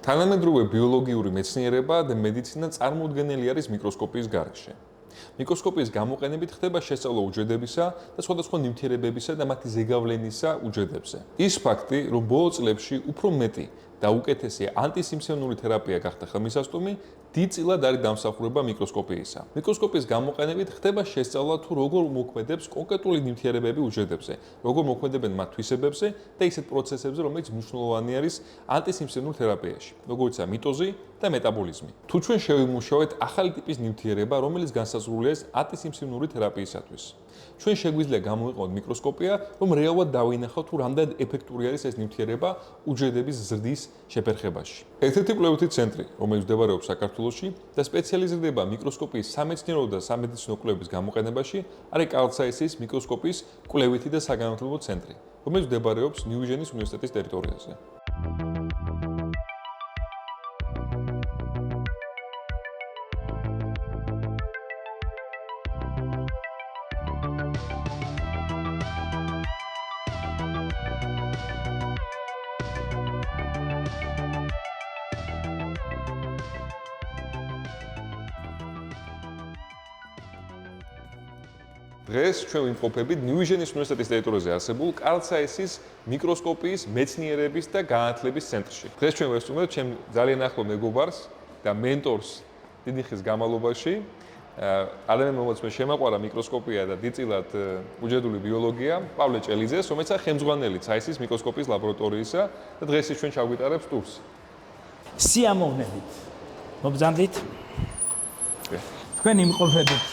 თანამედროვე ბიოლოგიური მეცნიერება და მედიცინა წარმოუდგენელი არის მიკროსკოპიის გარეშე. მიკროსკოპიის გამოყენებით ხდება შესწავლა უჯრედებისა და სხვადასხვა ნივთიერებებისა და მათი ზეგავლენისა უჯრედებზე. ის ფაქტი, რომ ბოლო წლებში უფრო მეტი და უკეთესი ანტისიმფსონური თერაპია გახდა ხელმისაწვდომი, დიდწილად არის დამსახურება მიკროსკოპიისა. მიკროსკოპიის გამოყენებით ხდება შესწავლა თუ როგორ მოქმედებს კონკრეტული ნივთიერებები უჯრედებზე, როგორ მოქმედებენ მათ თვისებებზე და ისეთ პროცესებზე, რომელიც მნიშვნელოვანი არის ანტისიმფსონურ თერაპიაში, როგორიცაა მიტოზი და მეტაბოლიზმი. თუ ჩვენ შევიმუშავეთ ახალი ტიპის ნივთიერება, რომელიც განსაზღვრულია ანტისიმფსონური თერაპიისათვის, ჩვენ შეგვიძლია გამოვიყენოთ მიკროსკოპია, რომ რეალურად დავინახოთ თუ რამდენ ეფექტური არის ეს ნივთიერება უჯრედების ზრდის შეფერხებაში. ერთ-ერთი კვლევითი ცენტრი, რომელიც მდებარეობს საქართველოში და სპეციალიზირდება მიკროსკოპიის სამეცნიერო და სამედიცინო კვლევების გამოყენებაში, არის კარლ საისის მიკროსკოპიის კვლევითი და საგანმანათლებლო ცენტრი, რომელიც მდებარეობს ნიუ-იენის უნივერსიტეტის ტერიტორიაზე. დღეს ჩვენ ვიმყოფებით ნიუ-იენის უნივერსიტეტის ტერიტორიაზე არსებულ კარლ საისის მიკროსკოპიის მეცნიერების და განათლების ცენტრში. დღეს ჩვენ ვესწრებთ ჩემ ძალიან ახლო მეგობარს და მენტორს დიდი ხნის განმავლობაში. ადამიანი, რომელსაც მე შემაყვარა მიკროსკოპია და დიდწილად უჯრედული ბიოლოგია, პავლე ჭელიძეს, რომელიც არის ხელმძღვანელი საისის მიკროსკოპიის ლაბორატორიისა და დღეს ის ჩვენ ჩაგვიტარებს ტურს. სიამოვნებით. მობრძანდით. თქვენ იმყოფებით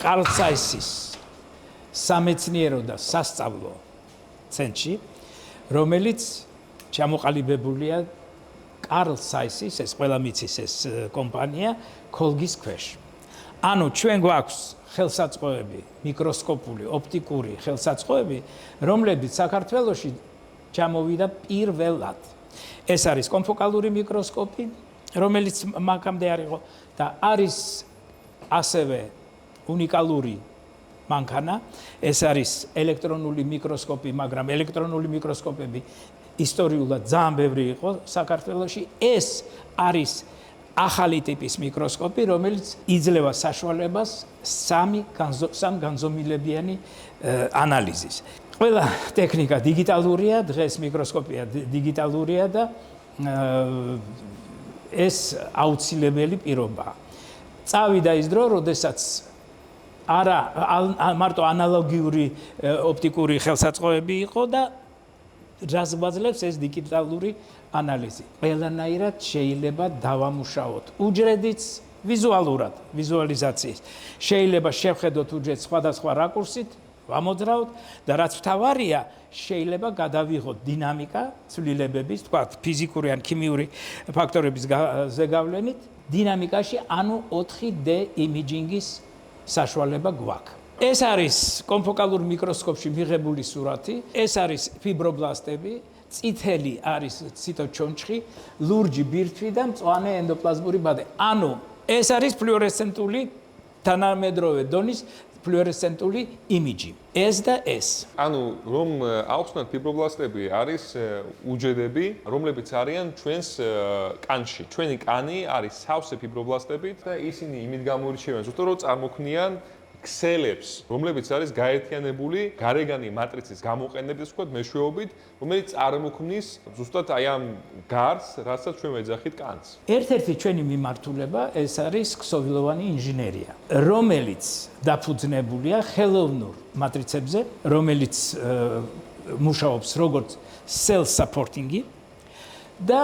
კარლ საისის სამეცნიერო და სასწავლო ცენტრში, რომელიც ჩამოყალიბებულია კარლ საისის, ეს ყველა მიცის ეს კომპანია, ქოლგის ქვეშ. ანუ ჩვენ გვაქვს ხელსაწყოები, მიკროსკოპული, ოპტიკური ხელსაწყოები, რომლებიც საქართველოში ჩამოვიდა პირველად. ეს არის კონფოკალური მიკროსკოპი, რომელიც მანქამდე არ იყო და არის ასევე უნიკალური მანქანა, ეს არის ელექტრონული მიკროსკოპი, მაგრამ ელექტრონული მიკროსკოპები ისტორიულად ძალიან ბევრი იყო საქართველოში. ეს არის ახალი ტიპის მიკროსკოპი, რომელიც იძლევა საშუალებას სამ განზომილებიანი ანალიზის. ყველა ტექნიკა დიგიტალურია, დღეს მიკროსკოპია დიგიტალურია და ეს აუცილებელი პირობაა. წავიდა ის დრო, როდესაც არა მარტო ანალოგიური ოპტიკური ხელსაწყოები იყო და რაზმაძლევს ეს დიგიტალური ანალიზი. ყველანაირად შეიძლება დავამუშაოთ უჯრედიც ვიზუალურად, ვიზუალიზაციის. შეიძლება შევხედოთ უჯრედს სხვადასხვა რაკურსით, ვამოძრავთ და რაც მთავარია, შეიძლება გადავიღოთ დინამიკა ცვლილებების, თქვათ, ფიზიკური ან ქიმიური ფაქტორების ზეგავლენით, დინამიკაში, ანუ 4D იმიჯინგის საშუალება გვაქვს. ეს არის კონფოკალურ მიკროსკოპში მიღებული სურათი, ეს არის ფიბრობლასტები, წითელი არის ციტოჩონჩხი, ლურჯი ბირთვი და მწვანე ენდოპლაზმური ბადე. ანუ ეს არის ფლუორესცენტული თანამედროვე დონის ფლუორესცენტული იმიჯი. ეს და ეს. ანუ რომ ავხსნათ ფიბრობლასტები არის უჯრედები, რომლებიც არიან ჩვენს კანში. ჩვენი კანი არის სავსე ფიბრობლასტებით და ისინი იმით გამოირჩევიან, ზუსტად რომ წარმოქმნიან ქსელებს, რომლებიც არის გაერთიანებული გარეგანი მატრიცის გამოყენებით, ვთქვათ, მეშვეობით, რომელიც წარმოქმნის ზუსტად აი ამ გარს, რასაც ჩვენ ვეძახით კანს. ერთ-ერთი ჩვენი მიმართულება ეს არის ქსოვილოვანი ინჟინერია, რომელიც დაფუძნებულია ხელოვნურ მატრიცებზე, რომელიც მუშაობს როგორც cell supporting-ი და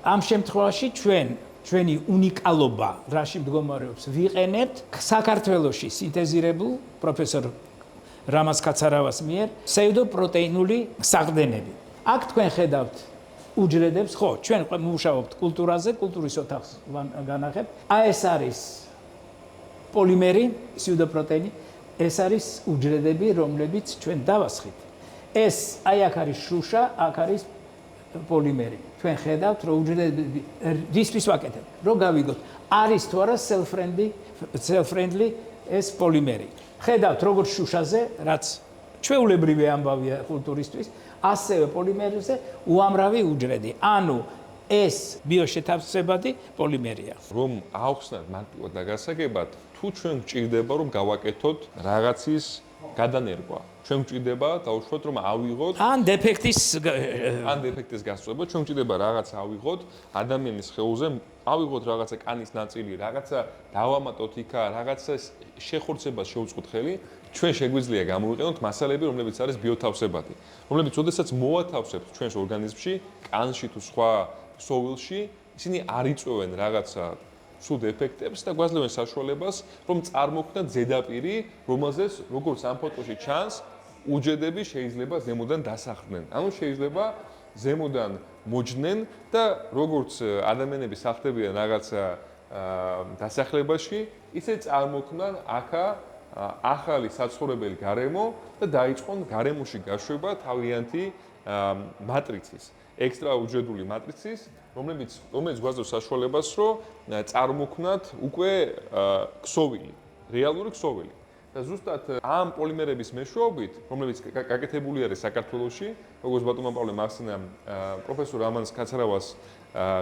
ამ შემთხვევაში ჩვენი უნიკალობა რაში მდგომარეობს ვიყენებთ საქართველოში სინთეზირებულ პროფესორ რამაზ კაცარავას მიერ ფსევდოპროტეინული საყრდენები. აქ თქვენ ხედავთ უჯრედებს, ხო, ჩვენ მუშაობთ კულტურაზე, კულტურის ოთახს განახებთ. ეს არის პოლიმერი, ფსევდოპროტეინი, ეს არის უჯრედები, რომლებიც ჩვენ დავასხით. ეს აი აქ არის შუშა, აქ არის პოლიმერი. ჩვენ ხედავთ, რომ უჯრედები რისთვის ვაკეთებ, რომ გავიგოთ, არის თუ არა self-friendly ეს პოლიმერი. ხედავთ, როგორც შუშაზე, რაც ჩვეულებრივი ამბავია კულტურისთვის, ასევე პოლიმერზე უამრავი უჯრედი. ანუ ეს ბიოშეთავსებადი პოლიმერია. რომ აუხსნათ მარტივად და გასაგებად, თუ ჩვენ გვჭირდება რომ გავაკეთოთ რაღაცის გადანერგვა. ჩვენ გვჭირდება დაუშვათ რომ ავიღოთ ან დეფექტის გასწრება, ჩვენ გვჭირდება რაღაცა ავიღოთ ადამიანის ხეულზე, ავიღოთ რაღაცა კანის ნაწილი, რაღაცა დავამატოთ იქა, რაღაცა შეხორცებას შევუწყოთ ხელი, ჩვენ შეგვიძლია გამოვიყენოთ მასალები, რომლებიც არის ბიოთავსებადი, რომლებიც ოდესაც მოვათავსებთ ჩვენს ორგანიზმში, კანში თუ სხვა ქსოვილში, ისინი არ იწვევენ რაღაცა სულ დეფექტებს და გვაძლევენ საშუალებას, რომ წარმოქმნათ ზედაპირი, რომელზეც როგორც ამ ფოტოში ჩანს, უჯედები შეიძლება ზემოდან დასახლდნენ. ანუ შეიძლება ზემოდან მოჯდნენ და როგორც ადამიანები სახლდებიან რაღაცა დასახლებაში, ისე წარმოქმნან აქა ახალი საცხოვრებელი გარემო და დაიწყონ გარემოში გაშვება თავიანთი მატრიცის, ექსტრაუჯედული მატრიცის, რომელიც გვაძლევს საშუალებას, რომ წარმოქმნათ უკვე ქსოვილი, რეალური ქსოვილი. და ზუსტად ამ პოლიმერების მეშვეობით, რომლებიც გაკეთებული არის საქართველოში, როგორც ბატონმა პავლემ ახსენა პროფესორ ამან კაცარავას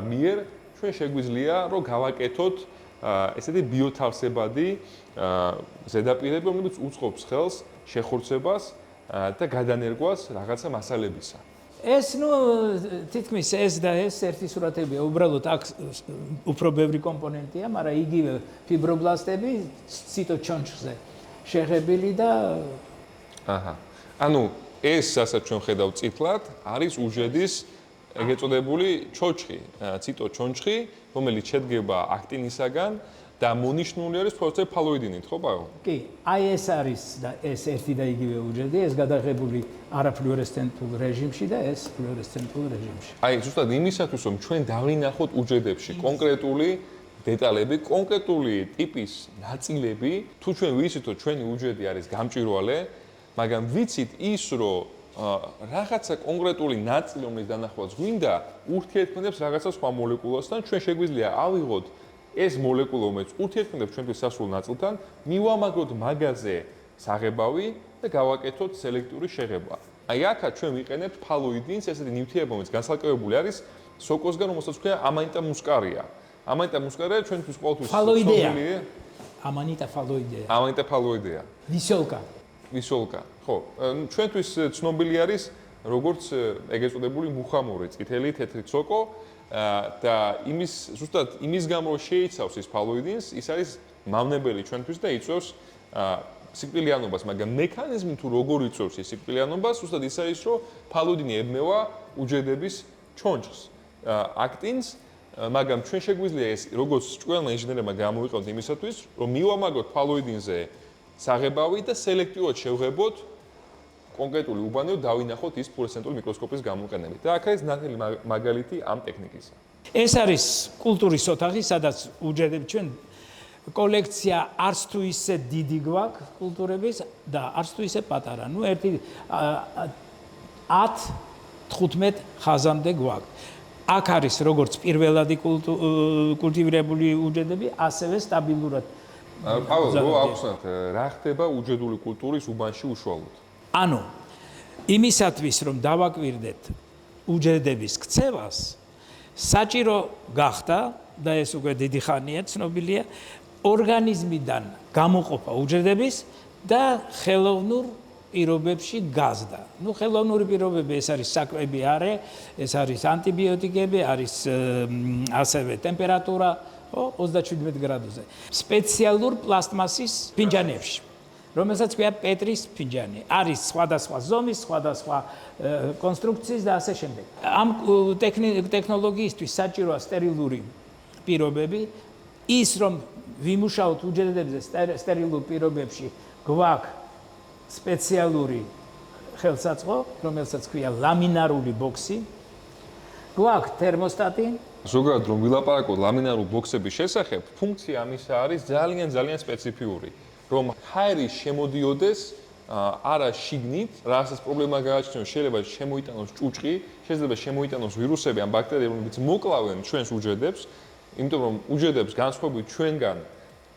მიერ, ჩვენ შეგვიძლია რომ გავაკეთოთ ესეთი ბიოთავსებადი ზედაპირები, რომლებიც უწყობს ხელს შეხორცებას და გადანერგვას რაღაცა მასალებისა. ეს თითქმის ეს და ეს ერთი სურათებია, უბრალოდ აქ უფრო ბევრი კომპონენტია, მაგრამ იგივე ფიბრობლასტები ციტოჩონჩხზე შეღებილი და აჰა. ანუ ეს რასაც ჩვენ ხედავთ წითლად, არის უჯედის ეგრეთ წოდებული ჩოჩხი, ციტოჩონჩხი, რომელიც შედგება აქტინისაგან და მონიშნული არის ფოსფოფალოიდინით, ხო პავო? კი, აი ეს არის და ეს ერთი და იგივე უჯედი, ეს გადაღებული არაფლუორესცენტულ რეჟიმში და ეს ფლუორესცენტულ რეჟიმში. აი, ზუსტად იმისათვის, რომ ჩვენ დავინახოთ უჯედებში კონკრეტული დეტალები, კონკრეტული ტიპის ნაწილები, თუ ჩვენ ვიცით, რომ ჩვენი უჯედი არის გამჭვირვალე, მაგრამ ვიცით ის, რომ რაღაცა კონკრეტული ნაწილი, რომელიც დანახვაც გვინდა, ურთიერთქმედებს რაღაცა სხვა მოლეკულასთან, ჩვენ შეგვიძლია ავიღოთ ეს მოლეკულა, რომელიც ურთიერთქმედებს ჩვენთვის სასრულ ნაწილთან, მივამაგროთ მაგაზე საღებავი და გავაკეთოთ სელექტური შეღება. აი, აქა ჩვენ ვიყენებთ ფალოიდინს, ესეთი ნივთიერება, რომელიც განსაკუთრებული არის სოკოსგან, რომელსაც ქვია ამანიტა მუსკარია. ამანიტა მუსკარია ჩვენთვის ყოველთვის ფალოიდეა. ამანიტა ფალოიდეა. ამანიტა ფალოიდეა. ვისოლკა. ხო, ჩვენთვის ცნობილი არის როგორც ეგრეთ წოდებული მუხამორი, წითელი თეთრი ცოკო და ზუსტად იმის გამო შეიცავს ის ფალოიდინს, ის არის მავნებელი ჩვენთვის და იწვევს სიკვდილიანობას, მაგრამ მექანიზმი თუ როგორ იწვევს ეს სიკვდილიანობას, ზუსტად ის არის, რომ ფალოიდინი ებმევა უჯედების ჩონჩხს, აქტინს, მაგრამ ჩვენ შეგვიძლია ეს როგორც ჭკვიანმა ინჟინერებმა გამოვიყენოთ იმისათვის, რომ მივამაგროთ ფალოიდინზე საღებავი და სელექტიურად შევღებოთ კონკრეტული უბანი, დავინახოთ ის ფლუორესცენტული მიკროსკოპის გამოყენებით. და აქ არის ნათელი მაგალითი ამ ტექნიკისა. ეს არის კულტურის ოთახი, სადაც უჯედები ჩვენ კოლექცია არც თუ ისე დიდი გვაქვს კულტურების და არც თუ ისე პატარა. ნუ ერთი 10-15 ხაზამდე გვაქვს. აქ არის როგორც პირველადი კულტივირებული უჯედები, ასევე სტაბილურად. პავლე, რო აღვხსნათ, რა ხდება უჯედული კულტურის უბანში უშუალოდ? ანუ იმისათვის, რომ დავაკვირდეთ უჯედების ქცევას, საჭირო გახდა და ეს უკვე დიდი ხანია ცნობილია, ორგანიზმიდან გამოყოფა უჯედების და ხელოვნურ პირობებში გაზდა. ნუ ხელოვნური პირობები ეს არის საკვები არე, ეს არის ანტიბიოტიკები, არის ასევე ტემპერატურა 37 გრადუსზე. სპეციალურ პლასტმასის ფინჯანებში, რომელსაც ქვია პეტრის ფინჯანი. არის სხვადასხვა ზომის, სხვადასხვა კონსტრუქციის და ასე შემდეგ. ამ ტექნოლოგიისთვის საჭიროა სტერილური პირობები, ის რომ ვიმუშაოთ უჯედებზე სტერილურ პირობებში, გვაქვს სპეციალური ხელსაწყო, რომელსაც ქვია ლამინარული ბოქსი. გვაქვს თერმოსტატი. ზოგადად რომ ვილაპარაკოთ ლამინარულ ბოქსების შესახებ, ფუნქცია ამისა არის ძალიან სპეციფიური, რომ ჰაერი შემოდიოდეს არა შიგნით, რასაც პრობლემა გააჩნიოს, შეიძლება შემოიტანოს ჭუჭყი, შეიძლება შემოიტანოს ვირუსები ან ბაქტერიები, რომლებიც მოკლავენ ჩვენს უჯედებს, იმიტომ რომ უჯედებს განსხვავებით ჩვენგან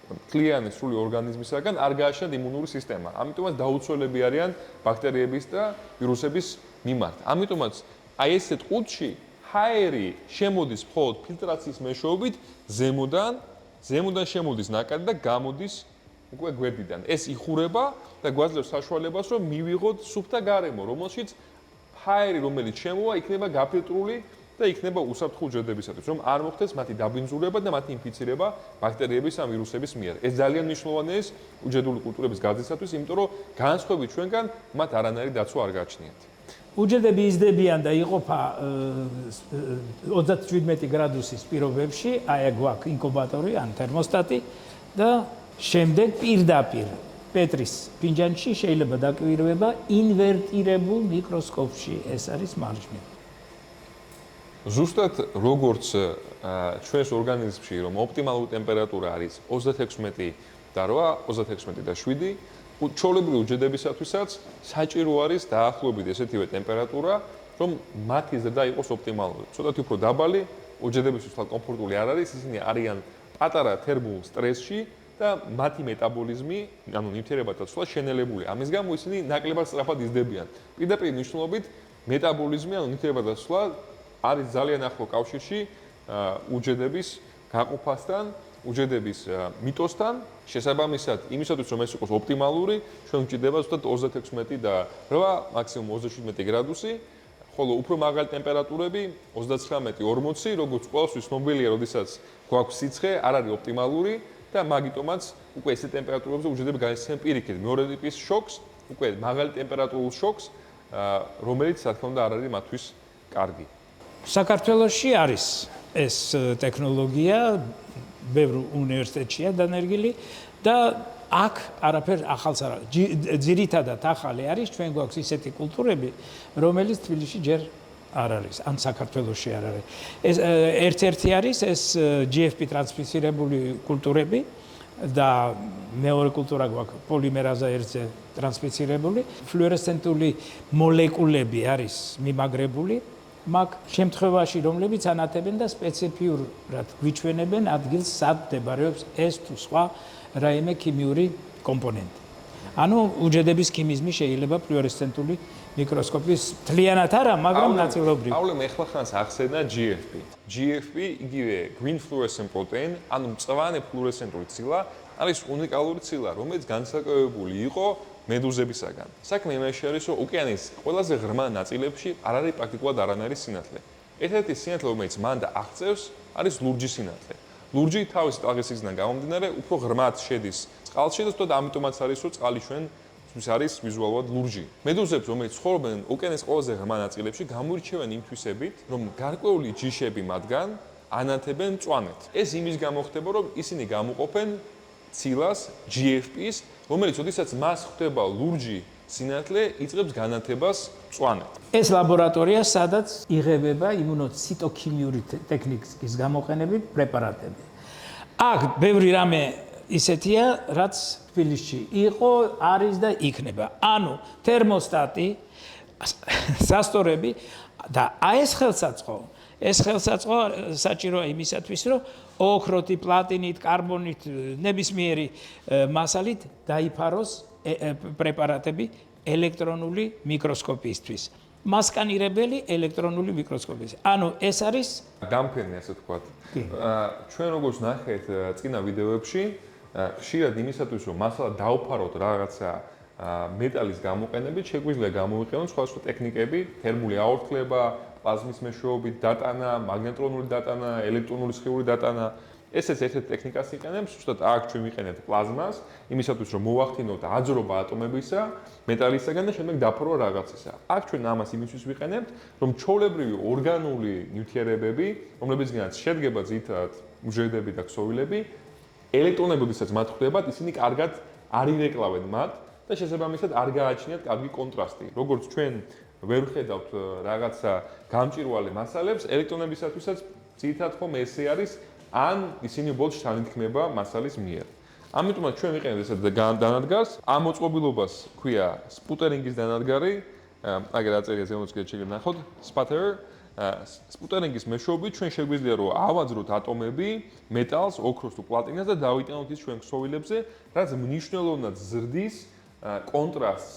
მთლიანი სრული ორგანიზმისაგან არ გააჩნიათ იმუნური სისტემა. ამიტომაც დაუცველები არიან ბაქტერიების და ვირუსების მიმართ. ამიტომაც აი ესეთ ყუთში ჰაერი შემოდის მხოლოდ ფილტრაციის მეშვეობით ზემოდან შემოდის ნაკადი და გამოდის უკვე გვერდიდან. ეს იხურება და გვაძლევს საშუალებას, რომ მივიღოთ სუფთა გარემო, რომელშიც ჰაერი, რომელიც შემოვა, იქნება გაფილტრული და იქნება უსაფრთხო უჯრედებისათვის, რომ არ მოხდეს მათი დაბინძურება და მათი ინფიცირება ბაქტერიების ან ვირუსების მიერ. ეს ძალიან მნიშვნელოვანია ეს უჯრედული კულტურების გაზრდისათვის, იმიტომ რომ განსხვავებით ჩვენგან მათ არანაირი დაცვა არ გააჩნიათ. უჯრედები იზრდებიან და იყოფა 37 გრადუსის პირობებში, აი გვაქვს ინკუბატორი ან თერმოსტატი და შემდეგ პირდაპირ პეტრის ფინჯანში შეიძლება დაკვირვება ინვერტირებულ მიკროსკოპში, ეს არის მარჯვნივ. ზუსტად როგორც ჩვენს ორგანიზმში, რომ ოპტიმალური ტემპერატურა არის 36 და 8, 36 და 7, ჩვეულებრივი უჯრედებისათვისაც საჭირო არის დაახლოებით ესეთივე ტემპერატურა, რომ მათი ზრდა იყოს ოპტიმალური. ცოტათი უფრო დაბალი უჯრედებისთვის კომფორტული არ არის, ისინი არიან პატარა თერმულ სტრესში და მათი მეტაბოლიზმი, ანუ ნივთიერებათა ცვლა შენელებულია. ამის გამო ისინი ნაკლებად სწრაფად იზრდებიან. პირდაპირ მნიშვნელობით მეტაბოლიზმი, ანუ ნივთიერებათა ცვლა არის ძალიან ახლო კავშირში უჯრედების გაყოფასთან, უჯრედების მიტოსთან, შესაბამისად, იმისათვის რომ ეს იყოს ოპტიმალური, ჩვენ გვჭირდება ზუსტად 36 და 8, მაქსიმუმ 37 გრადუსი, ხოლო უფრო მაღალი ტემპერატურები 39-40, როგორც ყველასთვის ცნობილია, როდესაც გვაქვს სიცხე, არ არის ოპტიმალური და მაგიტომაც უკვე ესე ტემპერატურებზე უჯრედები გაიცემენ პირიქით მეორე ტიპის შოკს, უკვე მაღალი ტემპერატურულ შოკს, რომელიც რა თქმა უნდა არ არის მათთვის კარგი. საქართველოში არის ეს ტექნოლოგია, ბევრ უნივერსიტეტშია დანერგილი და აქ არაფერ ახალს არ არის. ძირითადად ახალი არის, ჩვენ გვაქვს ისეთი კულტურები, რომელიც თბილისში ჯერ არ არის, ან საქართველოში არ არის. ეს ერთ-ერთი არის ეს GFP ტრანსფიცირებული კულტურები და მეორე კულტურა გვაქვს პოლიმერაზა ერთზე ტრანსფიცირებული, ფლუორესცენტული მოლეკულები არის მიმაგრებული მაგ შემთხვევაში, რომლებიც ანათებენ და სპეციფიურად გვიჩვენებენ ადგილს, სად მდებარეობს ეს თუ სხვა რაიმე ქიმიური კომპონენტი. ანუ უჯრედების ქიმიზმი შეიძლება ფლუორესცენტული მიკროსკოპის მთლიანად არა, მაგრამ ნაწილობრივ. პავლემ ეხლა ხანს ახსენა GFP. GFP იგივე green fluorescent protein, ანუ მწვანე ფლუორესცენტული ცილა, არის უნიკალური ცილა, რომელიც განსაკუთრებული იყო მედუზებისაგან. საქმე იმაში არის, რომ ოკეანის ყველაზე ღრმა ნაწილებში არ არის პრაქტიკულად არანაირი სინათლე. ერთ-ერთი სინათლე, რომელიც მანდა აღწევს, არის ლურჯი სინათლე. ლურჯი თავისი ტალღისგან გამომდინარე, უფრო ღრმად შედის წყალში და თუნდაც ამიტომაც არის, რომ წყალი ჩვენთვის არის ვიზუალურად ლურჯი. მედუზებს, რომელიც ცხოვრობენ ოკეანის ყველაზე ღრმა ნაწილებში, გამოირჩევიან იმ თვისებით, რომ გარკვეული ჯიშები მათგან ანათებენ მწვანედ. ეს იმის გამო ხდება, რომ ისინი გამოყოფენ ცილას GFP-ს, რომელიც ოდესაც მას ხვდება ლურჯი სინათლე, იწყებს განათებას მწვანედ. ეს ლაბორატორია, სადაც იღებება იმუნოციტოქიმიური ტექნიკის გამოყენებით პრეპარატები. აქ ბევრი რამე ისეთია, რაც თბილისში იყო, არის და იქნება. ანუ თერმოსტატი, სასტორები და ეს ხელსაწყო საჭიროა იმისათვის, რომ ოქროთი, პლატინით, კარბონით, ნებისმიერი მასალით დაიფაროს პრეპარატები ელექტრონული მიკროსკოპისთვის. მასკანირებელი ელექტრონული მიკროსკოპის. ანუ ეს არის დამფენი, ასე ვთქვათ. ჩვენ როგორც ნახეთ წინა ვიდეოებში, ხშირად იმისათვის, რომ მასალა დაუფაროთ რაღაცა მეტალის გამოყენებით, შეგვიძლია გამოვიყენოთ სხვადასხვა ტექნიკები, თერმული აორთქლება, პლაზმის მეშვეობით დატანა, მაგნეტრონული დატანა, ელექტრონული სხივური დატანა. ესეც ერთ-ერთი ტექნიკას იყენებს, ზუსტად აქ ჩვენ ვიყენებთ პლაზმას, იმისათვის რომ მოვახდინოთ აძრობა ატომებისა, მეტალისაგან და შემდეგ დაფარვა რაღაცისა. აქ ჩვენ ამას იმისთვის ვიყენებთ, რომ ჩვეულებრივი ორგანული ნივთიერებები, რომლებიცგანაც შედგება ძირითადად უჯრედები და ქსოვილები, ელექტრონებოდესაც მათ ხვდებათ, ისინი კარგად არ ირეკლავენ მათ და შესაბამისად არ გააჩნიათ კარგი კონტრასტი. როგორც ჩვენ ვერ ვხედავთ რაღაცა გამჭვირვალე მასალებს, ელექტრონებისათვისაც ძირითადად ხომ ესე არის, ან ისინი უბრალოდ შთანთქმება მასალის მიერ. ამიტომაც ჩვენ ვიყენებთ ესეთ დანადგარს, ამ მოწყობილობას ქვია სპუტერინგის დანადგარი, აგერ აწერია ზემოთ შეიძლება ნახოთ, sputter. სპუტერინგის მეშვეობით ჩვენ შეგვიძლია რომ ავაძროთ ატომები, მეტალს, ოქროს თუ პლატინას და დავიტანოთ ის ჩვენ ქსოვილებზე, რაც მნიშვნელოვნად ზრდის კონტრასტს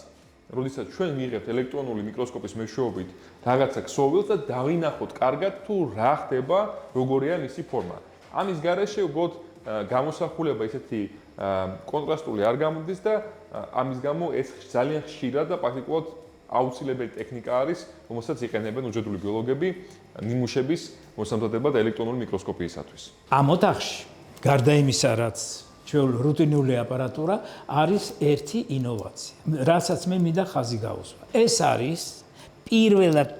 როდესაც ჩვენ მიიღებთ ელექტრონული მიკროსკოპის მეშვეობით რაღაცა ქსოვილს და დავინახოთ კარგად თუ რა ხდება, როგორია მისი ფორმა. ამის გარეშე უბრალოდ გამოსახულება ისეთი კონტრასტული არ გამოდის და ამის გამო ეს ძალიან ხშირად და პრაქტიკულად აუცილებელი ტექნიკა არის, რომელსაც იყენებენ უჯრედული ბიოლოგები ნიმუშების მოსამზადებად ელექტრონული მიკროსკოპიისათვის. ამ ოთახში, გარდა იმისა, რაც ჩვეულ რუტინული აპარატურა, არის ერთი ინოვაცია, რასაც მე მინდა ხაზი გაუსვა. ეს არის პირველად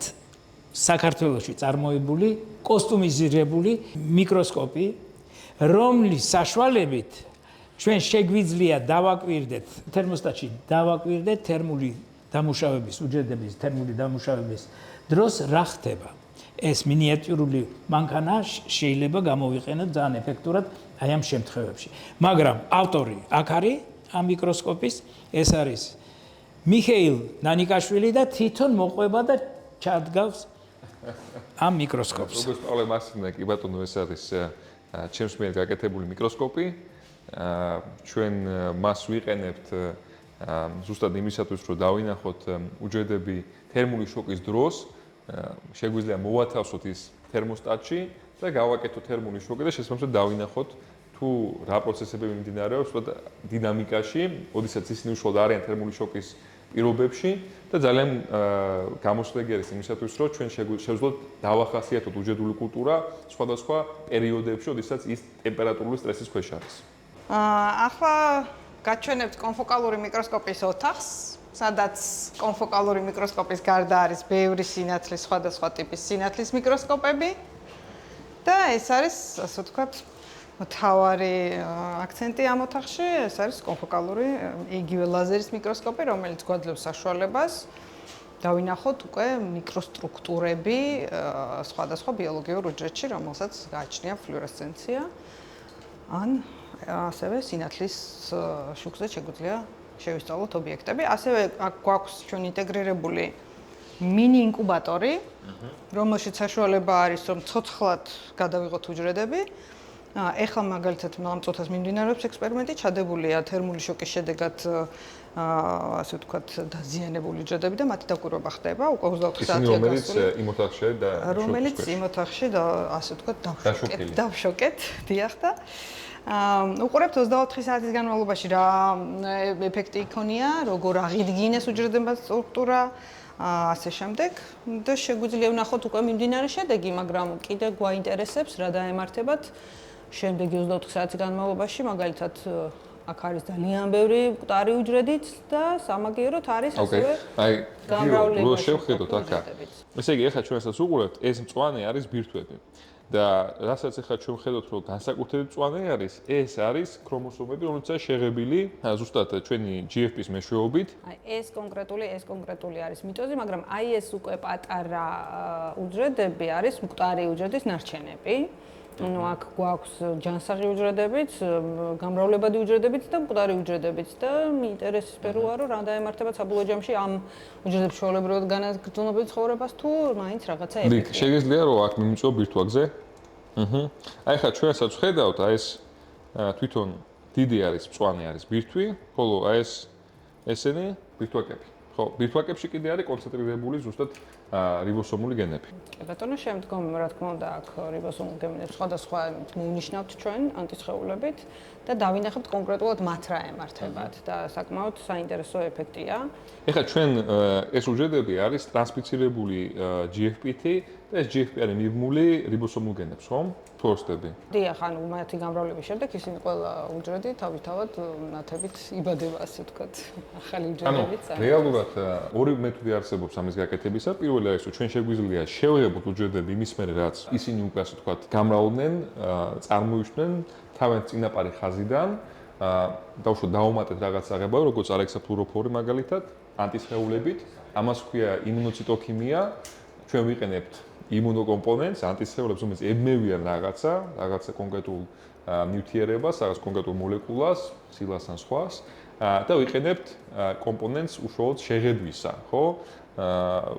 საქართველოში წარმოებული კოსტუმიზირებული მიკროსკოპი, რომლის საშუალებით ჩვენ შეგვიძლია დავაკვირდეთ თერმოსტატში დავაკვირდეთ თერმული დამუშავების უჯრედების თერმული დამუშავების დროს რა ხდება. ეს მინიატიურული მანქანა შეიძლება გამოვიყენოთ ძალიან ეფექტურად აი ამ შემთხვევებში. მაგრამ ავტორი აქ არის ამ მიკროსკოპის, ეს არის მიხეილ ნანიკაშვილი და თვითონ მოყვება და ჩადგავს ამ მიკროსკოპს. როგორც პავლე მასინა, კი ბატონო, ეს არის ჩემს მიერ გაკეთებული მიკროსკოპი. ჩვენ მას ვიყენებთ ზუსტად იმისათვის, რომ დავინახოთ უჯრედები თერმული შოკის დროს, შეგვიძლია მოვათავსოთ ის თერმოსტატში და გავაკეთოთ თერმული შოკი და შესაბამისად დავინახოთ თუ რა პროცესები მიმდინარეობს დინამიკაში, როდესაც ისინი უშუალოდ არიან თერმული შოკის პირობებში და ძალიან გამოსვლეგი არის იმისათვის, რომ ჩვენ შევძლოთ დავახასიათოთ უჯრედული კულტურა სხვადასხვა პერიოდებში, როდესაც ის ტემპერატურული სტრესის ქვეშ არის. ახლა გაჩვენებთ კონფოკალური მიკროსკოპის ოთახს, სადაც კონფოკალური მიკროსკოპის გარდა არის ბევრი სინათლის, სხვადასხვა ტიპის სინათლის მიკროსკოპები და ეს არის, ასე ვთქვათ, მთავარი აქცენტი ამ ოთახში, ეს არის კონფოკალური იგივე ლაზერის მიკროსკოპი, რომელიც გვაძლევს საშუალებას დავინახოთ უკვე მიკროსტრუქტურები სხვადასხვა ბიოლოგიურ უჯრედში, რომელსაც გააჩნია ფლუორესცენცია ან ასევე სინათლის შუქზე შეგვიძლია შევისწავლოთ ობიექტები. ასევე აქ გვაქვს ჩვენ ინტეგრირებული მინი ინკუბატორი, რომელშიც საშუალება არის, რომ ცოცხლად გადავიღოთ უჯრედები. ეხლა მაგალითად ამ წუთას მიმდინარეობს ექსპერიმენტი, ჩადებულია თერმული შოკის შედეგად ასე ვთქვათ დაზიანებული უჯრედები და მათი დაკვირვება ხდება უკვე 24 საათია გასული. რომელიც იმ ოთახში და ასე ვთქვათ დავშოკეთ, დიახ და უყურებთ 24 საათის განმავლობაში რა ეფექტი იქონია, როგორ აღიდგინეს უჯრედებად სტრუქტურა, ასე შემდეგ და შეგვიძლია ვნახოთ უკვე მიმდინარე შედეგი, მაგრამ კიდე გვაინტერესებს რა დაემართებათ შემდეგი 24 საათის განმავლობაში, მაგალითად აქ არის ძალიან ბევრი მკვდარი უჯრედით და სამაგიეროდ არის ასევე გამრავლება შევხედოთ აქ. ესე იგი, ახლა ჩვენსაც უყურებთ, ეს მწვანე არის ბირთვები. და რასაც ახლა ჩვენ ხედავთ, რომ განსაკუთრებით მწვანე არის, ეს არის ქრომოსომები, რომელიცაა შეღებილი ზუსტად ჩვენი GFP-ის მეშვეობით. ეს კონკრეტული არის მიტოზი, მაგრამ აი ეს უკვე პატარა უჯრედები არის მკვდარი უჯრედის ნარჩენები. ну აქ გვაქვს ჯანსაღი უჯრედებიც, გამრავლებადი უჯრედებიც და მკვდარი უჯრედებიც და ინტერესებია რომ რა დაემართება საბოლოო ამ უჯრედებს ჩვეულებრივად განაგრძობილ ცხოვრებას თუ მაინც რაღაცა ეფექტია. შეგიძლია რომ აქ მიმიწვო ბირთვაგზე? აი ხა ჩვენსაც ხედავთ, აი ეს თვითონ დიდი არის, მწვანე არის ბირთვი, ხოლო აი ესენი ბირთვაკები. ხო, ბირთვაკებში კიდე არის კონცენტრირებული ზუსტად რიბოსომული გენები. ბატონო, შემდგომ რა თქმა უნდა აქ რიბოსომულ გენებს სხვადასხვა მოვნიშნავთ ჩვენ ანტისხეულებით და დავინახებთ კონკრეტულად მათ რა ემართებათ და საკმაოდ საინტერესო ეფექტია. ეხლა ჩვენ ეს უჯრედები არის ტრანსფიცირებული GFP-ით და ეს GFP არის მიბმული რიბოსომულ გენებს, ხო? ფლოროსტები. დიახ, ანუ მათი გამრავლების შემდეგ ისინი ყველა უჯრედი თავისთავად ნათებით იბადება, ასე ვთქვათ, ახალი უჯრედებით. ანუ რეალურად ორი მეთოდი არსებობს ამის გაკეთებისა. პირველი არის, რომ ჩვენ შეგვიძლია შევღებოთ უჯრედები იმის მერე, რაც ისინი უკვე ასე ვთქვათ, გამრავლდნენ, წარმოიშვნენ თავიანთ წინაპარი ხაზიდან, დაუშვათ დავუმატეთ რაღაც აღებაა, როგორც ალექსაფლუროფორი მაგალითად, ანტისხეულებით, ამას ქვია იმუნოციტოქიმია. ჩვენ ვიყენებთ იმუნოკომპონენტს, ანტისხეულებს, რომელიც ებმევიან რაღაცა კონკრეტულ ნივთიერებას, რაღაც კონკრეტულ მოლეკულას, სილას ან სხვას და ვიყენებთ კომპონენტს უშუალოდ შეღებვისა, ხო?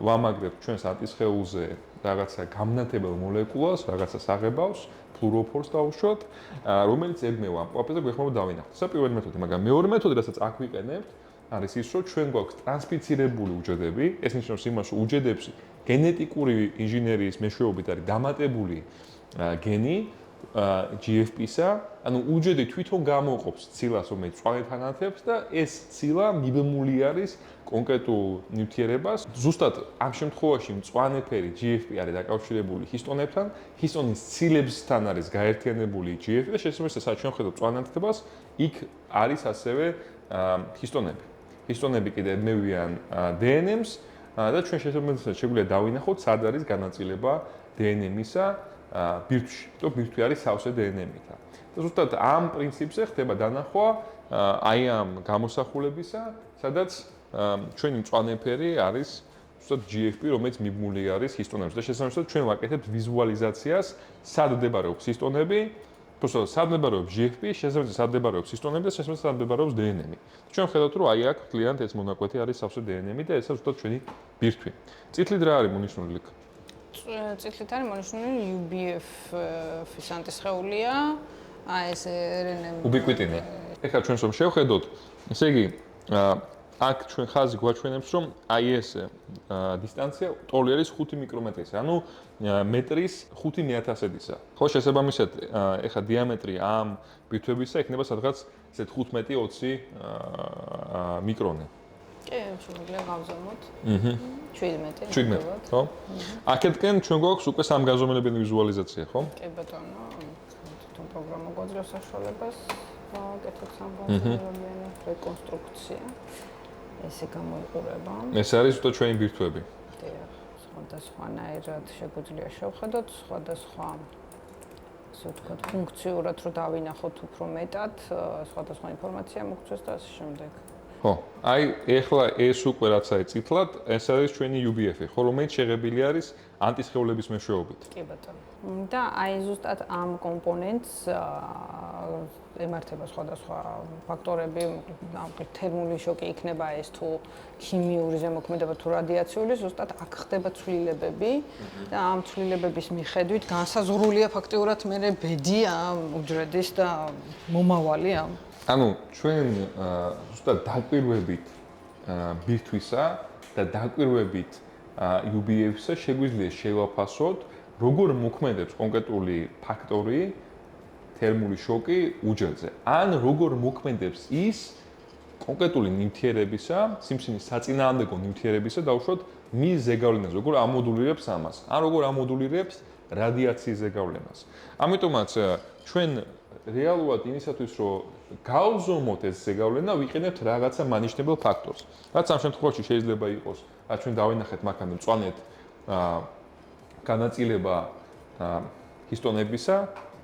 ვამაგრებთ ჩვენს ანტისხეულზე რაღაცა გამნათებელ მოლეკულას, რაღაცას აღებავს, ფლუროფორს დავუშვათ, რომელიც ებმევა ამ ყველაფერს და გვეხმარება დავინახოთ. ეს პირველი მეთოდი, მაგრამ მეორე მეთოდი, რასაც აქ ვიყენებთ, არის ის, რომ ჩვენ გვაქვს ტრანსფიცირებული უჯრედები, ეს ნიშნავს იმას, რომ უჯრედებში გენეტიკური ინჟინერიის მეშვეობით არის დამატებული გენი GFP-სა, ანუ უჯრედი თვითონ გამოყოფს ცილას, რომელიც მწვანეთან ანათებს და ეს ცილა მიბმული არის კონკრეტულ ნივთიერებას. ზუსტად ამ შემთხვევაში მწვანე ფერი GFP არის დაკავშირებული ჰისტონებთან, ჰისტონის ცილებსთან არის გაერთიანებული GFP და შესაბამისად, სადაც ჩვენ ხედავთ მწვანე იქ არის ასევე ჰისტონები. ჰისტონები კიდე ებმევიან DNM-ს და ჩვენ შესაბამისად შეგვიძლია დავინახოთ, სად არის განაწილება DNM-ისა ბირთვში. თუ ბირთვი არის სავსე DNM-ითა. და ზუსტად ამ პრინციპზე ხდება დანახვა აი ამ გამოსახულებისა, სადაც ჩვენი მწვანე ფერი არის ზუსტად GFP, რომელიც მიბმული არის ჰისტონებზე. და შესაბამისად ჩვენ ვაკეთებთ ვიზუალიზაციას, სად მდებარეობს ჰისტონები, თუმცა სად მდებარეობს GFP, შესაბამისად სად მდებარეობს ჰისტონები და შესაბამისად სად მდებარეობს DNM-ი. ჩვენ ხედავთ, რომ აი აქ კლიენტ ეს მონაკვეთი არის სავსე DNM-ი და ესაა ზუსტად ჩვენი ბირთვი. წითლით რა არის მონიშნული? წითლით არის მონიშნული UBF-ის ანტისხეულია, ეს RNM უბიკვიტინი. ეხლა ჩვენ რომ შევხედოთ, ესე იგი აქ ჩვენ ხაზი გვაჩვენებს, რომ აი ეს დისტანცია ტოლი არის 5 მიკრომეტრისა, ანუ მეტრის 5/1000-ისა. ხო, შესაბამისად, ეხლა დიამეტრი ამ ბირთვებისა იქნება სადღაც ესე 15-20 მიკრონი. კი, შეიძლება გავზომოთ. 17. 17, ხო? აქეთკენ ჩვენ გვაქვს უკვე სამგანზომილებელი ვიზუალიზაცია, ხო? კი ბატონო, თვითონ პროგრამა გვაძლევს საშუალებას ვაკეთოთ სამგანზომილებიანი რეკონსტრუქცია. ესე გამოიყურება. ეს არის ზუსტად ჩვენი ბირთვები. დიახ, სხვადასხვანაირად შეგვიძლია შევხედოთ, სხვადასხვა ასე ვთქვათ, ფუნქციურად რომ დავინახოთ უფრო მეტად, სხვადასხვა ინფორმაცია მოგცეს და ასე შემდეგ. ხო, აი ეხლა ეს უკვე რაც არის წითლად, ეს არის ჩვენი UBF-ი, ხო, რომელიც შეღებილი არის ანტისხეულების მეშვეობით. კი ბატონო. და აი ზუსტად ამ კომპონენტს ემართება სხვადასხვა ფაქტორები, თერმული შოკი იქნება ეს თუ ქიმიური ზემოქმედება თუ რადიაციული, ზუსტად აქ ხდება ცვლილებები და ამ ცვლილებების მიხედვით განსაზღვრულია ფაქტიურად მე ბედი ამ უჯრედის და მომავალი ამ. ანუ ჩვენ ზუსტად დაკვირვებით ბირთვისა და დაკვირვებით UBF-ისა შეგვიძლია შევაფასოთ, როგორ მოქმედებს კონკრეტული ფაქტორი თერმული შოკი უჯრედზე. ან როგორ მოქმედებს ის კონკრეტული ნივთიერებისა, სიმსივნის საწინააღმდეგო ნივთიერებისა დაუშვათ მის ზეგავლენას, როგორ ამოდულირებს ამას, ან როგორ ამოდულირებს რადიაციის ზეგავლენას. ამიტომაც ჩვენ რეალურად იმისათვის, რომ გავზომოთ ეს ზეგავლენა, ვიყენებთ რაღაცა მანიშნებელ ფაქტორს. რაც ამ შემთხვევაში შეიძლება იყოს, რაც ჩვენ დავინახეთ მაგამდე მწვანედ განაწილება ჰისტონებისა,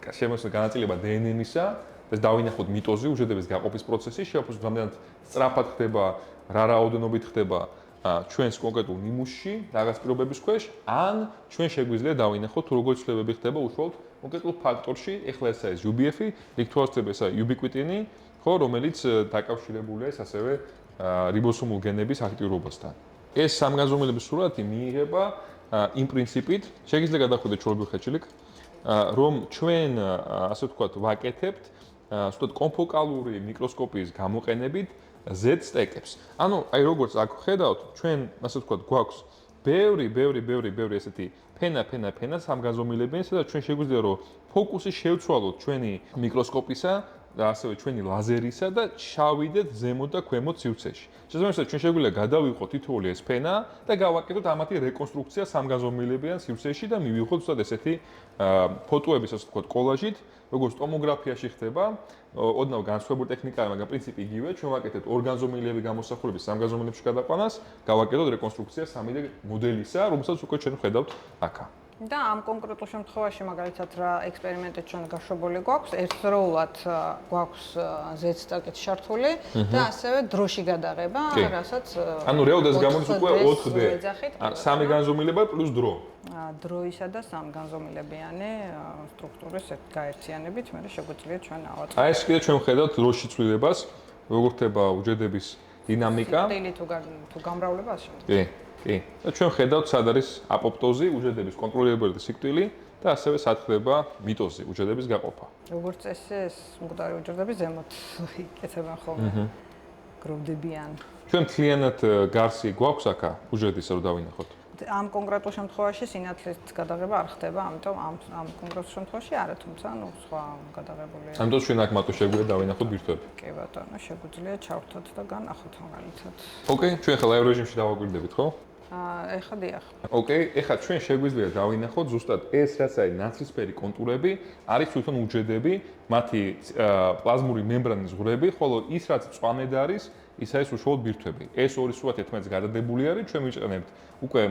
შემოსა განაწილება DNM-ისა და დავინახოთ მიტოზი, უჯრედების გაყოფის პროცესი, შევაფასოთ რამდენად სწრაფად ხდება, რა რაოდენობით ხდება ჩვენს კონკრეტულ ნიმუშში, რაღაც პირობების ქვეშ, ან ჩვენ შეგვიძლია დავინახოთ, როგორ ცვლილებები ხდება უშუალოდ კონკრეტულ ფაქტორში, ეხლა ეს არის UBF-ი, იქ თუ ასწრებ ესა უბიკვიტინი, ხო, რომელიც დაკავშირებულია ეს ასევე რიბოსომულ გენების აქტიურობასთან. ეს სამგანზომილების სურათი მიიღება იმ პრინციპით, შეგიძლია გადახვიდეთ ჩვეულებრივ ხეჭილიკ, რომ ჩვენ ასე ვთქვათ, ვაკეთებთ ზუსტად კონფოკალური მიკროსკოპიის გამოყენებით Z სტეკებს. ანუ აი როგორც აქ ხედავთ, ჩვენ ასე ვთქვათ, გვაქვს ბევრი ესეთი ფენა სამგანზომილებიანი, სადაც ჩვენ შეგვიძლია რომ ფოკუსი შევცვალოთ ჩვენი მიკროსკოპისა და ასევე ჩვენი ლაზერისა და ჩავიდეთ ზემოთ და ქვემოთ სივრცეში. შესაბამისად, ჩვენ შეგვიძლია გადავიღოთ თითოეული ეს ფენა და გავაკეთოთ ამათი რეკონსტრუქცია სამგანზომილებიან სივრცეში და მივიღოთ ზუსტად ესეთი ფოტოების, ასე ვთქვათ, კოლაჟით, როგორც ტომოგრაფიაში ხდება, ოდნავ განსხვავებული ტექნიკაა, მაგრამ პრინციპი იგივეა, ჩვენ ვაკეთებთ ორგანზომილების გამოსახულების სამგანზომილებში გადაყვანას, გავაკეთოთ რეკონსტრუქცია 3D მოდელისა, რომელსაც უკვე ჩვენ ხედავთ აქა. და ამ კონკრეტულ შემთხვევაში მაგალითად რა ექსპერიმენტი ჩვენ გაშვებული გვაქვს, ერთდროულად გვაქვს Z-სტაკით შართული და ასევე დროში გადაღება, რასაც ანუ რეალურად ეს გამოდის უკვე 4D. სამი განზომილება პლუს დრო. დროისა და სამგანზომილებიანი სტრუქტურის გაერთიანებით მე შეგვიძლია ჩვენ ავაწყოთ. აი ეს კიდე ჩვენ ვხედავთ დროში ცვლილებას, როგორ ხდება უჯრედების დინამიკა. სიკვდილი თუ გამრავლება ასე. კი. კი. და ჩვენ ხედავთ სად არის აპოპტოზი, უჯრედების კონტროლირებული სიკვდილი და ასევე სად ხდება მიტოზი, უჯრედების გაყოფა. როგორც წესი ეს მკვდარი უჯრედები ზემოთ იკეთებენ ხოლმე. გროვდებიან. ჩვენ მთლიანად გარსი გვაქვს აქა უჯრედის რომ დავინახოთ. ამ კონკრეტულ შემთხვევაში სინათლის გადაღება არ ხდება, ამიტომ ამ კონკრეტულ შემთხვევაში არა, თუმცა სხვა გადაღებულია. ამიტომ ჩვენ აქ მარტო შეგვიძლია დავინახოთ ბირთვები. კი ბატონო, შეგვიძლია ჩავრთოთ და განახოთ მაგალითად. ოკეი, ჩვენ ახლა live რეჟიმში დავაკვირდებით, ხო? ეხლა დიახ. ოკეი, ეხლა ჩვენ შეგვიძლია დავინახოთ ზუსტად ეს რაც არის ნაცრისფერი კონტურები, არის თვითონ უჯრედები, მათი პლაზმური მემბრანის ზღვრები, ხოლო ის რაც მწვანედ არის, ის არის უშუალოდ ბირთვები. ეს ორი სრულად ერთმანეთს გადადებული არის, ჩვენ ვიწყენებთ უკვე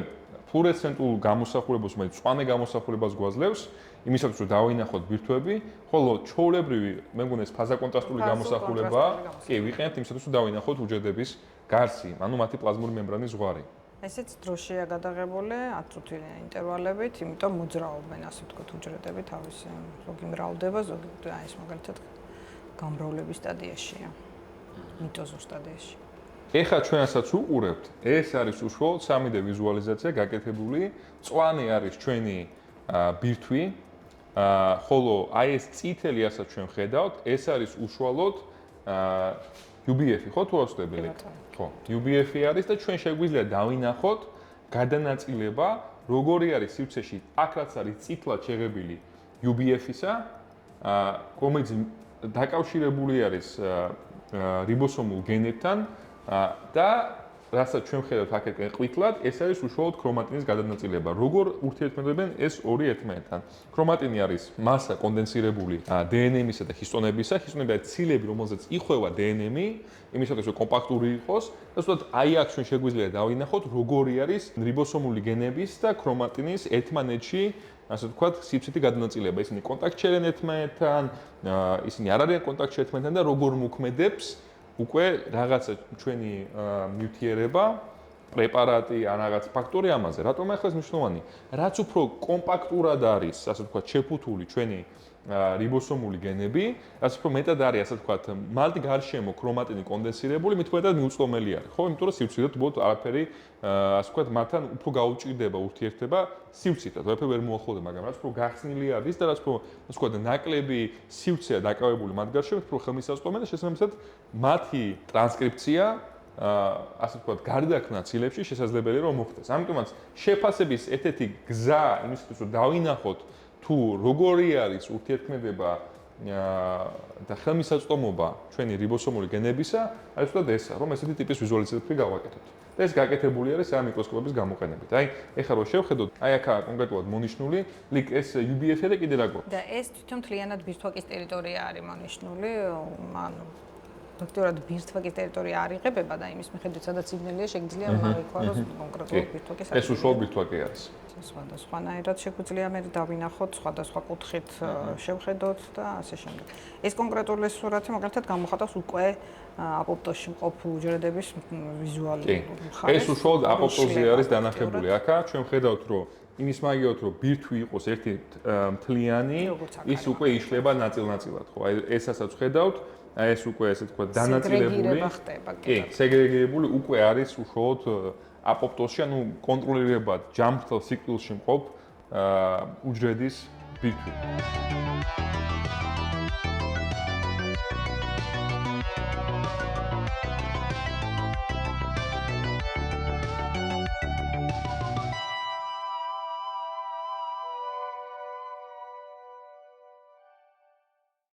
ფლუორესცენტულ გამოსახულებას, მაგრამ მწვანე გამოსახულებას გვაძლევს, იმისათვის რომ დავინახოთ ბირთვები, ხოლო ჩვეულებრივი, მე მგონი ეს ფაზაკონტრასტული გამოსახულება, კი, ვიყენებთ იმისათვის რომ დავინახოთ უჯრედების გარსი, ანუ მათი პლაზმური მემბრანის ზღვარი. ესეც დროშია გადაღებული 10 წუთი ინტერვალებით, იმიტომ მოძრაობენ, ასე ვთქვათ, უჯრედები თავისი, ზოგი მრავლდება, ზოგი აი ეს მაგალითად გამრავლების სტადიაშია. მიტოზურ სტადიაში. ეხლა ჩვენასაც უყურებთ, ეს არის უშუალოდ 3D ვიზუალიზაცია გაკეთებული, მწვანე არის ჩვენი ბირთვი, ხოლო აი ეს წითელი ასაც ჩვენ ხედავთ, ეს არის უშუალოდ UBF-ი, ხო თუ არ ვწდები? ხო, UBF-ი არის და ჩვენ შეგვიძლია დავინახოთ გადანაწილება, როგორი არის სივრცეში, აქ რაც არის წითლად შეღებილი UBF-ისა, რომელიც დაკავშირებული არის რიბოსომულ გენებთან და რასაც ჩვენ ხედავთ აქეთკენ ყვითლად, ეს არის უშუალოდ ქრომატინის გადანაწილება. როგორ ურთიერთმოდებენ ეს ორი ერთმანეთთან? ქრომატინი არის მასა კონდენსირებული DNM-ისა და ჰისტონებისა. ჰისტონები არის ცილები, რომელზეც იხვევა DNM-ი, იმისათვის რომ კომპაქტური იყოს. და ზუსტად აი აქ ჩვენ შეგვიძლია დავინახოთ, როგორი არის რიბოსომული გენების და ქრომატინის ერთმანეთში ასე ვთქვათ, სივრცითი გადანაწილება. ისინი კონტაქტში არიან ერთმანეთთან, ისინი არ არიან კონტაქტში ერთმანეთთან და როგორ მოქმედებს უკვე რაღაცა ჩვენი ნივთიერება, პრეპარატი, ან რაღაც ფაქტორი ამაზე. რატომ ახლა ეს მნიშვნელოვანი? რაც უფრო კომპაქტურად არის, ასე ვთქვათ, შეფუთული ჩვენი რიბოსომული გენები, რაც უფრო მეტად არის, ასე ვთქვათ, მალტი გარშემო ქრომატინი კონდენსირებული, მით უმეტად მიუწვდომელი არის. ხო, იმიტომ რომ სივრცითად უბრალოდ არაფერი, ასე ვთქვათ, მათთან უფრო გაუჭირდება ურთიერთობა სივრცითად, ვერაფერი ვერ მოახლოვდება, მაგრამ რაც უფრო გახსნილი არის და რაც უფრო, ასე ვთქვათ, ნაკლები სივრცეა დაკავებული მათ გარშემო, უფრო ხელმისაწვდომია და შესაბამისად მათი ტრანსკრიფცია ასე ვთქვათ, გარდაქმნა ცილებში შესაძლებელია რომ მოხდეს. ამიტომაც შეფასების ერთ-ერთი გზა იმისთვის რომ დავინახოთ თუ როგორი არის ურთიერთქმედება და ხელმისაწვდომობა ჩვენი რიბოსომული გენებისა, არის უბრალოდ ესა, რომ ესეთი ტიპის ვიზუალიზაციები გავაკეთოთ. და ეს გაკეთებული არის ამ მიკროსკოპების გამოყენებით. აი, ეხლა რო შევხედოთ, აი აქა კონკრეტულად მონიშნული, ლიკ ეს UBF-ი და კიდე რა გვაქვს? და ეს თვითონ მთლიანად ბირთვაკის ტერიტორია არის მონიშნული, ანუ ფაქტობრივად ბირთვაკის ტერიტორია არ იღებება და იმის მიხედვით სადაც სიგნალია შეგიძლია მოიყვანოს კონკრეტულად ბირთვაკის ეს უშუალოდ ბირთვაკი არის. სხვადასხვანაირად შეგვიძლია მე დავინახოთ, სხვადასხვა კუთხით შევხედოთ და ასე შემდეგ. ეს კონკრეტული სურათი მაგალითად გამოხატავს უკვე აპოპტოზში მყოფ უჯრედების ვიზუალური მხარეს. ეს უშუალოდ აპოპტოზი არის დანახებული. აქა ჩვენ ხედავთ, რომ იმის მაგივრად რომ ბირთვი იყოს ერთი მთლიანი, ის უკვე იშლება ნაწილ-ნაწილად, ხო? აი ესაც ხედავთ, აი ეს უკვე ესე თქვა დანაწილებული. კი, სეგრეგირებული უკვე არის უშუალოდ აპოპტოზში, ანუ კონტროლირებად ჯამრთელ ციკლში მყოფ უჯრედის ბირთვი.